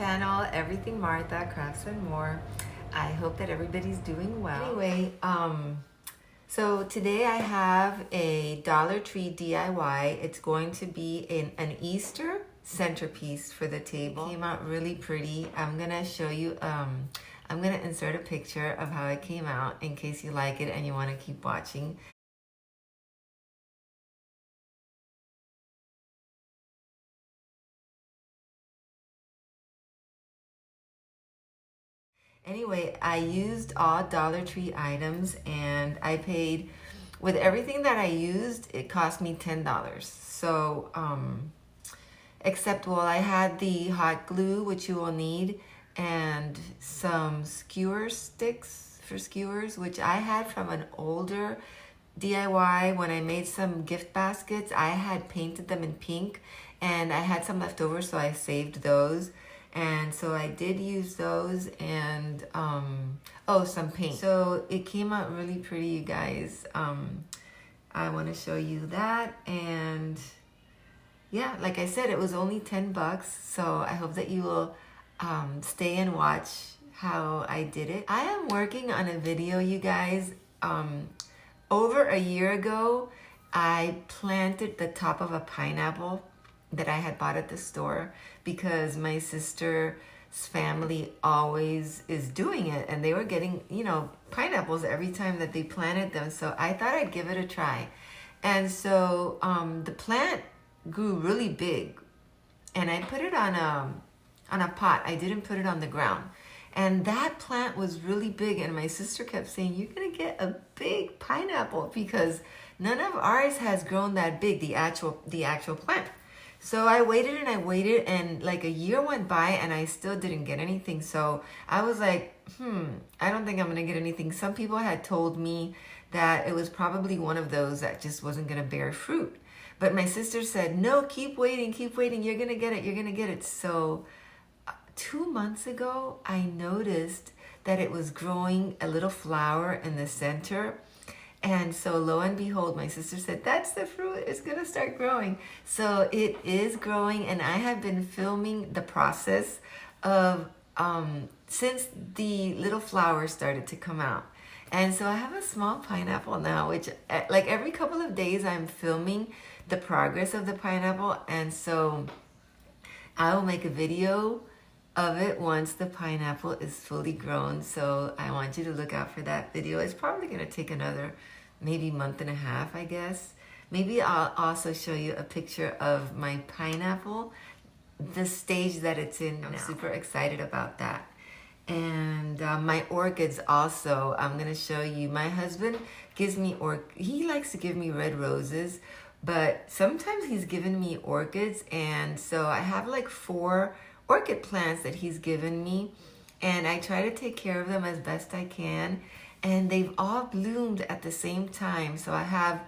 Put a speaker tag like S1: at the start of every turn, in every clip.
S1: channel, Everything Martha, Crafts and More. I hope that everybody's doing well. Anyway, so today I have a Dollar Tree DIY. It's going to be an Easter centerpiece for the table. It came out really pretty. I'm gonna show you, I'm gonna insert a picture of how it came out in case you like it and you wanna keep watching. Anyway, I used all Dollar Tree items and I paid, with everything that I used, it cost me $10. So, except, well, I had the hot glue, which you will need, and some skewer sticks for skewers, which I had from an older DIY. When I made some gift baskets, I had painted them in pink and I had some left over, so I saved those. And so I did use those, and oh, some paint. So it came out really pretty, you guys. I want to show you that. And yeah, like I said, it was only $10, so I hope that you will stay and watch how I did it. I am working on a video, you guys. Over a year ago, I planted the top of a pineapple that I had bought at the store because my sister's family always is doing it, and they were getting, you know, pineapples every time that they planted them. So I thought I'd give it a try. And so the plant grew really big, and I put it on a pot. I didn't put it on the ground. And that plant was really big, and my sister kept saying, "You're gonna get a big pineapple," because none of ours has grown that big, the actual plant. So I waited and like a year went by and I still didn't get anything. So I was like, I don't think I'm gonna get anything. Some people had told me that it was probably one of those that just wasn't gonna bear fruit. But my sister said, no, keep waiting, you're gonna get it. So 2 months ago, I noticed that it was growing a little flower in the center. And so lo and behold, my sister said, that's the fruit, it's gonna start growing. So it is growing, and I have been filming the process of, since the little flowers started to come out. And so I have a small pineapple now, which like every couple of days I'm filming the progress of the pineapple. And so I will make a video of it once the pineapple is fully grown. So I want you to look out for that video. It's probably gonna take another maybe month and a half, I guess. Maybe I'll also show you a picture of my pineapple, the stage that it's in now. I'm super excited about that. And my orchids also, I'm gonna show you. My husband gives me he likes to give me red roses, but sometimes he's given me orchids. And so I have like 4 orchid plants that he's given me, and I try to take care of them as best I can, and they've all bloomed at the same time. So I have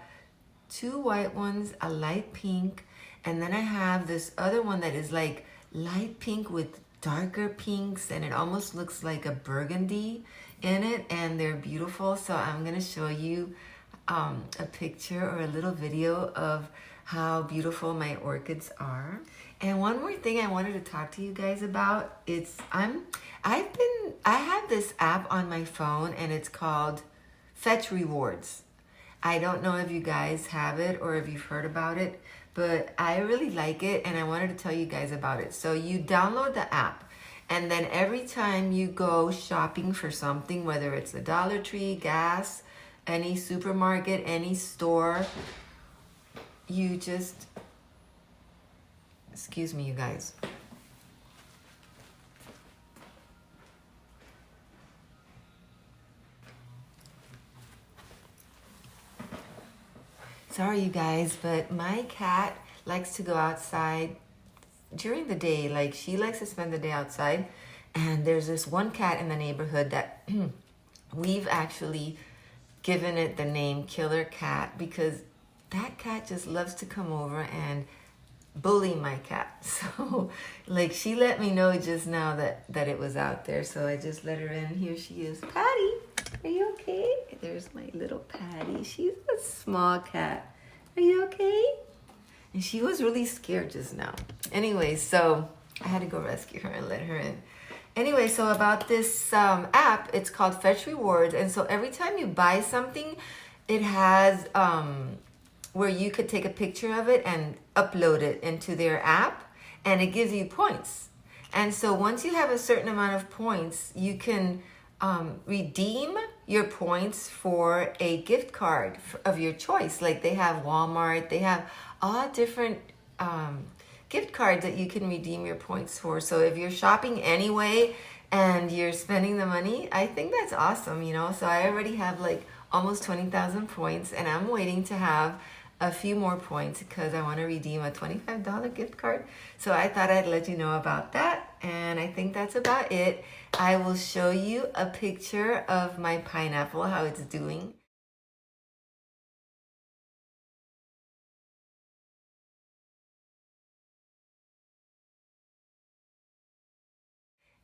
S1: 2 white ones, a light pink, and then I have this other one that is like light pink with darker pinks, and it almost looks like a burgundy in it, and they're beautiful. So I'm gonna show you a picture or a little video of how beautiful my orchids are. And one more thing I wanted to talk to you guys about, I have this app on my phone, and it's called Fetch Rewards. I don't know if you guys have it or if you've heard about it, but I really like it, and I wanted to tell you guys about it. So you download the app, and then every time you go shopping for something, whether it's the Dollar Tree, gas, any supermarket, any store, you just, excuse me, you guys. Sorry, you guys, but my cat likes to go outside during the day. Like, she likes to spend the day outside. And there's this one cat in the neighborhood that we've actually given it the name Killer Cat, because that cat just loves to come over and bully my cat. So like, she let me know just now that it was out there, so I just let her in. Here she is. Patty, are you okay? There's my little Patty. She's a small cat. Are you okay? And she was really scared just now. Anyway, so I had to go rescue her and let her in. Anyway, so about this app, it's called Fetch Rewards. And so every time you buy something, it has where you could take a picture of it and upload it into their app, and it gives you points. And so once you have a certain amount of points, you can redeem your points for a gift card of your choice. Like they have Walmart, they have all different gift cards that you can redeem your points for. So if you're shopping anyway and you're spending the money, I think that's awesome, you know. So I already have like almost 20,000 points, and I'm waiting to have a few more points because I want to redeem a $25 gift card. So I thought I'd let you know about that, and I think that's about it. I will show you a picture of my pineapple, how it's doing.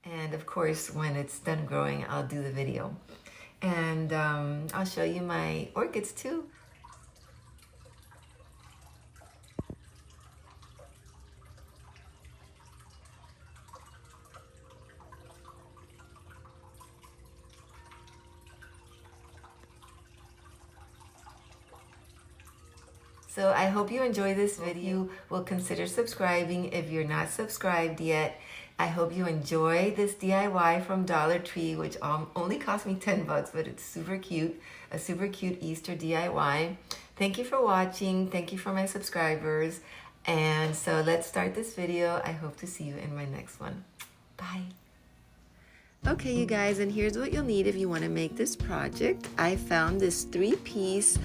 S1: And of course, when it's done growing, I'll do the video. And I'll show you my orchids too. So I hope you enjoy this video. Will consider subscribing if you're not subscribed yet. I hope you enjoy this DIY from Dollar Tree, which only cost me 10 bucks, but it's super cute. A super cute Easter DIY. Thank you for watching. Thank you for my subscribers. And so let's start this video. I hope to see you in my next one. Bye. Okay, you guys, and here's what you'll need if you want to make this project. I found this 3-piece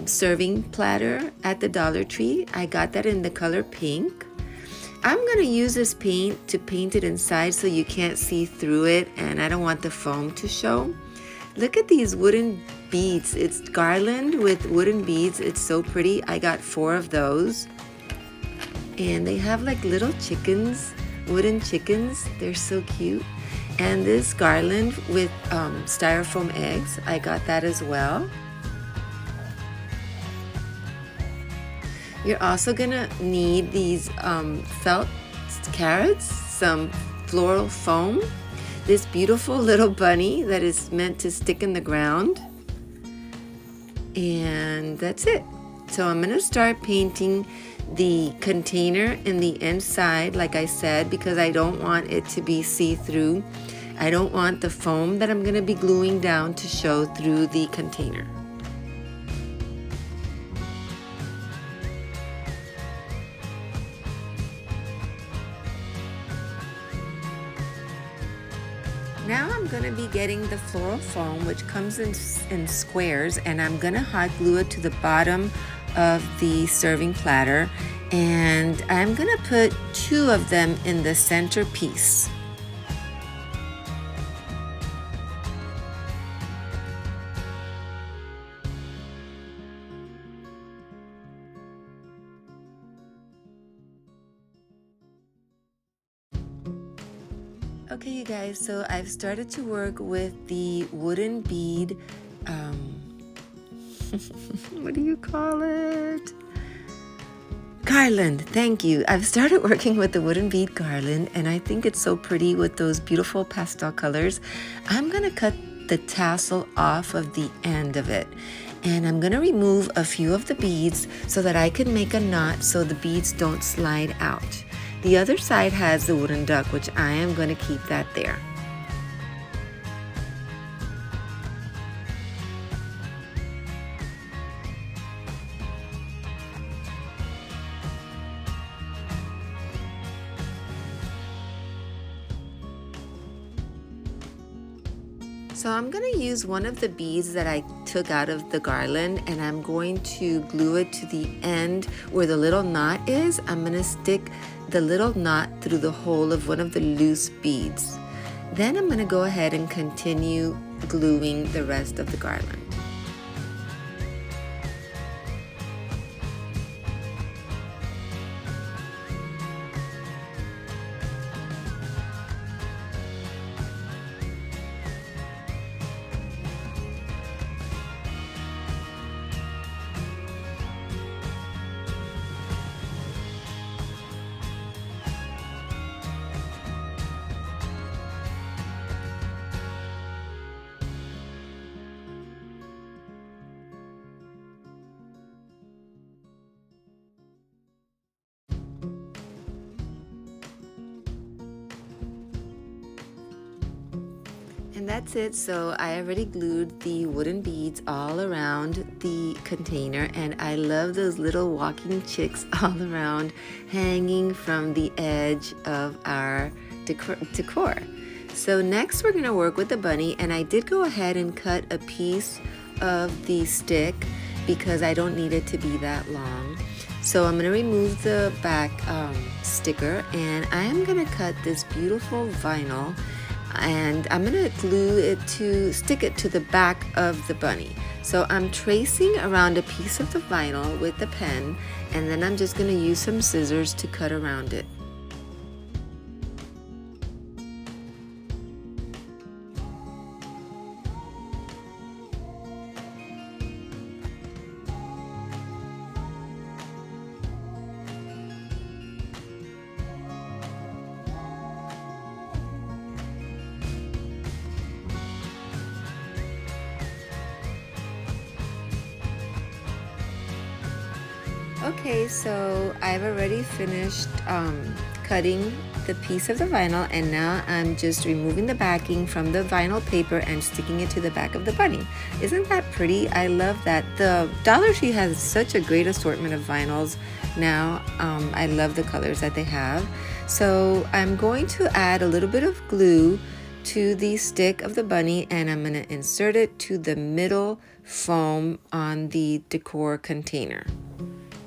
S1: serving platter at the Dollar Tree. I got that in the color pink. I'm going to use this paint to paint it inside so you can't see through it, and I don't want the foam to show. Look at these wooden beads. It's garland with wooden beads. It's so pretty. I got 4 of those. And they have like little chickens, wooden chickens. They're so cute. And this garland with styrofoam eggs. I got that as well. You're also gonna need these felt carrots, some floral foam, this beautiful little bunny that is meant to stick in the ground, and that's it. So I'm gonna start painting the container in the inside, like I said, because I don't want it to be see-through. I don't want the foam that I'm gonna be gluing down to show through the container. Now I'm going to be getting the floral foam, which comes in squares, and I'm going to hot glue it to the bottom of the serving platter, and I'm going to put 2 of them in the centerpiece. Okay, you guys, so I've started to work with the wooden bead, what do you call it? Garland, thank you. I've started working with the wooden bead garland, and I think it's so pretty with those beautiful pastel colors. I'm gonna cut the tassel off of the end of it, and I'm gonna remove a few of the beads so that I can make a knot so the beads don't slide out. The other side has the wooden duck, which I am going to keep that there. So I'm going to use one of the beads that I took out of the garland, and I'm going to glue it to the end where the little knot is. I'm going to stick the little knot through the hole of one of the loose beads. Then I'm going to go ahead and continue gluing the rest of the garland. And that's it. So I already glued the wooden beads all around the container, and I love those little walking chicks all around hanging from the edge of our decor. So next we're going to work with the bunny, and I did go ahead and cut a piece of the stick because I don't need it to be that long. So I'm going to remove the back sticker, and I am going to cut this beautiful vinyl, and I'm going to stick it to the back of the bunny. So I'm tracing around a piece of the vinyl with the pen, and then I'm just going to use some scissors to cut around it. Okay, so I've already finished cutting the piece of the vinyl, and now I'm just removing the backing from the vinyl paper and sticking it to the back of the bunny. Isn't that pretty? I love that. The Dollar Tree has such a great assortment of vinyls now. I love the colors that they have. So I'm going to add a little bit of glue to the stick of the bunny, and I'm going to insert it to the middle foam on the decor container.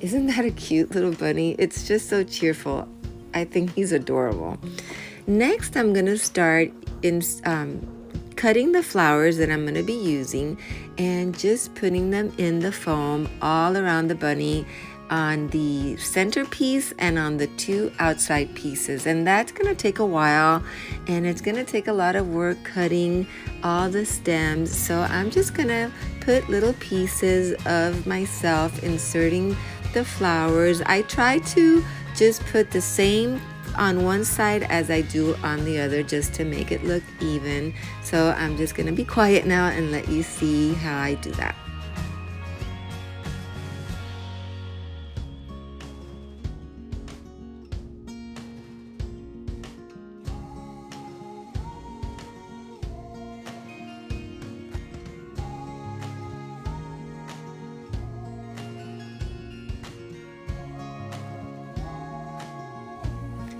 S1: Isn't that a cute little bunny? It's just so cheerful. I think he's adorable. Next, I'm going to start cutting the flowers that I'm going to be using and just putting them in the foam all around the bunny on the centerpiece and on the two outside pieces. And that's going to take a while, and it's going to take a lot of work cutting all the stems. So I'm just going to put little pieces of myself inserting the flowers. I try to just put the same on one side as I do on the other, just to make it look even. So I'm just going to be quiet now and let you see how I do that.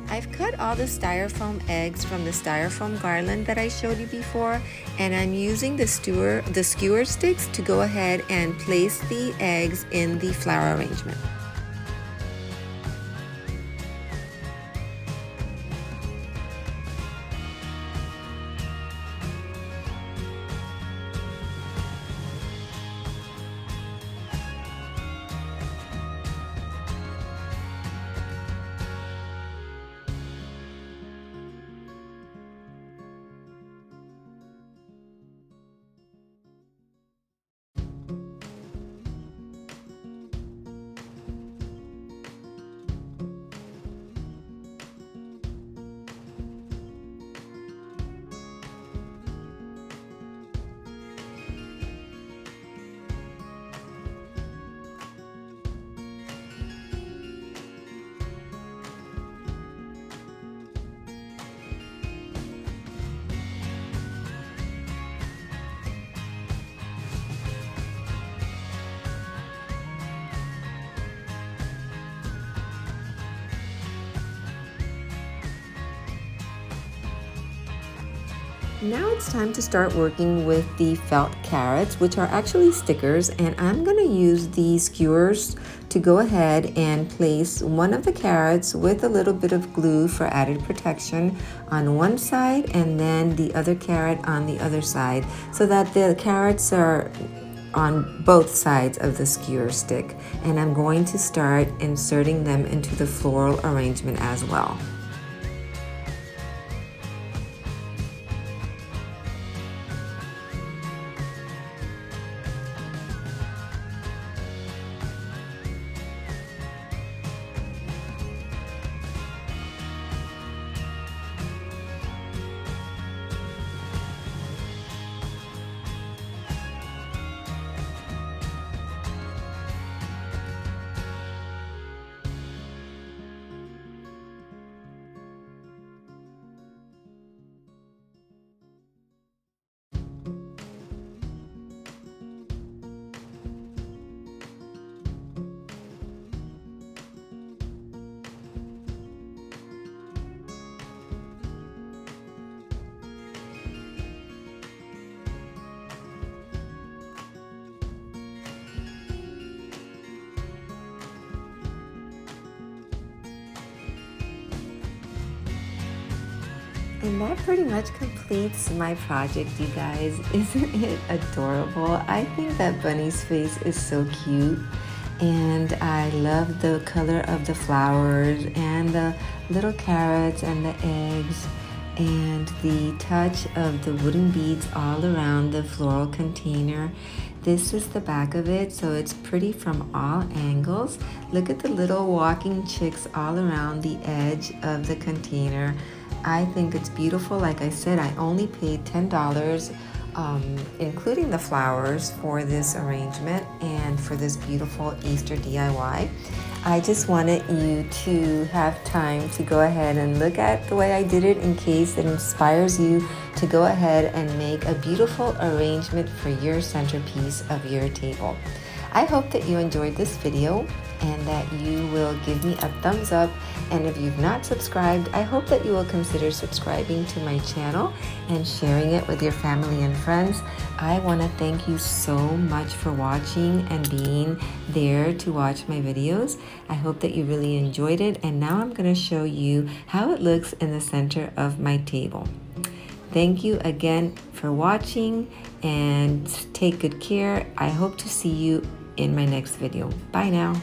S1: I've cut all the styrofoam eggs from the styrofoam garland that I showed you before, and I'm using the skewer sticks to go ahead and place the eggs in the flower arrangement. Now it's time to start working with the felt carrots, which are actually stickers, and I'm going to use the skewers to go ahead and place one of the carrots with a little bit of glue for added protection on one side, and then the other carrot on the other side, so that the carrots are on both sides of the skewer stick. And I'm going to start inserting them into the floral arrangement as well. And that pretty much completes my project, you guys. Isn't it adorable? I think that bunny's face is so cute. And I love the color of the flowers and the little carrots and the eggs and the touch of the wooden beads all around the floral container. This is the back of it, so it's pretty from all angles. Look at the little walking chicks all around the edge of the container. I think it's beautiful. Like I said, I only paid $10, including the flowers, for this arrangement and for this beautiful Easter DIY. I just wanted you to have time to go ahead and look at the way I did it in case it inspires you to go ahead and make a beautiful arrangement for your centerpiece of your table. I hope that you enjoyed this video and that you will give me a thumbs up. And if you've not subscribed, I hope that you will consider subscribing to my channel and sharing it with your family and friends. I want to thank you so much for watching and being there to watch my videos. I hope that you really enjoyed it. And now I'm going to show you how it looks in the center of my table. Thank you again for watching and take good care. I hope to see you in my next video. Bye now.